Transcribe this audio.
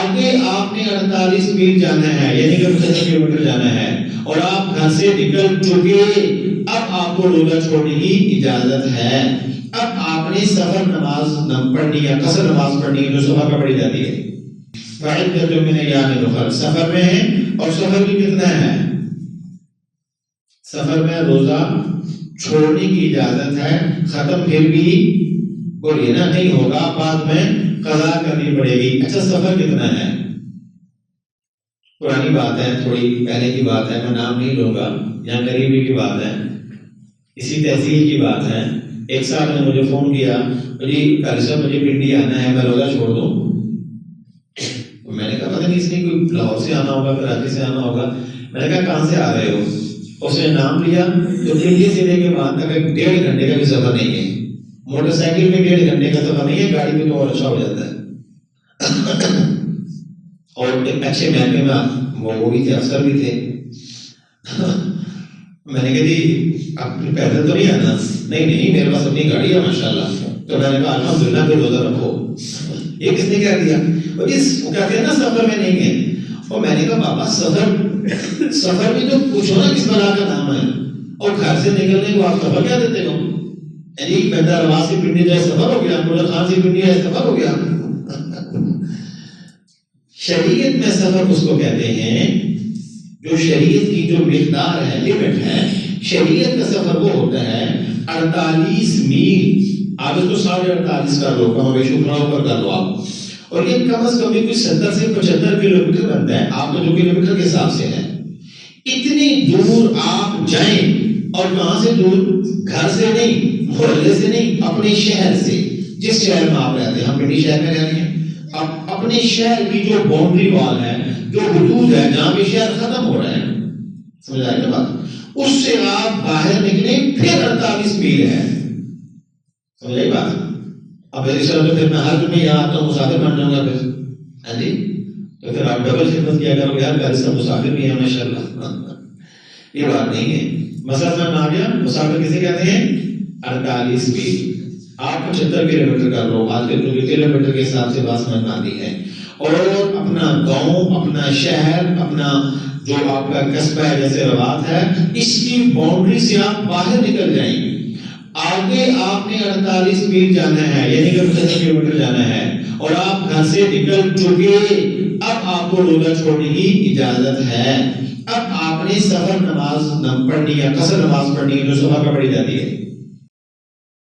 آگے آپ نے 48 میل جانا ہے، یعنی کہ 75 کلومیٹر جانا ہے، اور آپ گھر سے نکل چکے، اب آپ کو روزہ چھوڑنے کی اجازت ہے۔ اب آپ نے سفر نماز پڑھنی ہے، قصر نماز پڑھنی ہے جو صبح میں پڑھی جاتی ہے۔ فعدۃ من ایام اخر، سفر میں ہے، اور سفر بھی کتنا ہے؟ سفر میں روزہ چھوڑنے کی اجازت ہے، ختم پھر بھی بولیے نا نہیں ہوگا، بعد میں قضا کرنی پڑے گی۔ اچھا سفر کتنا ہے؟ پرانی بات ہے، تھوڑی پہلے کی بات ہے، میں نام نہیں لوں گا، یہاں غریبی کی بات ہے، اسی تحصیل کی بات ہے۔ ایک صاحب نے مجھے فون کیا، جی قاری صاحب مجھے پنڈی آنا ہے، میں روزہ چھوڑ دوں؟ میں نے کہا پتہ نہیں اس نے کوئی لاہور سے آنا ہوگا، کراچی سے آنا ہوگا۔ میں نے کہا کہاں سے آ رہے ہو؟ اس نے نام لیا، تو پنڈی سے لے کے وہاں تک 1.5 گھنٹے کا بھی سفر نہیں ہے، موٹر سائیکل میں 1.5 گھنٹے کا سفر نہیں ہے، گاڑی میں تو اور اچھا ہو جاتا ہے۔ اور ایک اچھے محکمے میں وہ بھی تھے، افسر بھی تھے۔ میں نے کہا جی آپ پیدل تو نہیں آنا؟ نہیں نہیں میرے پاس اپنی گاڑی ہے ماشاءاللہ۔ تو میں نے کہا الحمدللہ پھر روزہ رکھو۔ یہ کس نے کہہ دیا؟ وہ کہتے ہیں نا سفر میں نہیں ہے۔ اور میں نے کہا بابا سفر بھی تو پوچھو نا کس بلا کا نام ہے، اور گھر سے نکلنے کو آپ سفر کیا دیتے ہو؟ یعنی بندہ رواز سے پنڈی جائے سفر ہو گیا، ملا خان سے پنڈی جائے سفر ہو گیا۔ شریعت میں سفر اس کو کہتے ہیں جو شریعت کی جو مقدار ہے، لمٹ ہے، شریعت کا سفر وہ ہوتا ہے 48 میل۔ آپ اس کو 48.5 کر لو، کم بیش اوپر کر لو آپ، اور یہ کم از کم بھی 70 سے 75 کلومیٹر بنتا ہے، آپ کا جو کلومیٹر کے حساب سے ہے۔ اتنی دور آپ جائیں، اور کہاں سے دور؟ گھر سے نہیں، محلے سے نہیں، اپنے شہر سے، جس شہر میں آپ رہتے ہیں۔ ہم پنڈی شہر میں رہ رہے ہیں، اپنے شہر کی جو باؤنڈری وال ہے، جو حدود ہے، جہاں پہ شہر ختم ہو رہا ہے، سمجھ آئی نا بات؟ اس سے آپ باہر نکلیں، پھر 48 میل ہے، سمجھ آئی بات؟ اب اس طرح تو پھر میں ہر دن میں یہاں آتا ہوں، مسافر بن جاؤں گا پھر، ہاں جی؟ تو پھر آپ ڈبل خدمت کیا کرو، یار گھر سے مسافر بھی ہے ماشاءاللہ۔ یہ بات نہیں ہے، مسئلہ میں آ گیا۔ مسافر کسے کہتے ہیں؟ 48 میل۔ آپ 75 کلومیٹر کر لو، آج کل جو کلومیٹر کے حساب سے بات سمجھ آتی ہے۔ اور اپنا گاؤں، اپنا شہر، اپنا جو آپ کا قصبہ ہے جیسے روات ہے، اس کی باؤنڈری سے آپ باہر نکل جائیں، آگے آپ نے 48 میل جانا ہے، یعنی کہ 75 کلومیٹر جانا ہے، اور آپ گھر سے نکل چکے، اب آپ کو روزہ چھوڑنے کی اجازت ہے۔ اب آپ نے سفر نماز پڑھنی ہے، قصر نماز پڑھنی ہے جو صبح میں پڑھی جاتی ہے۔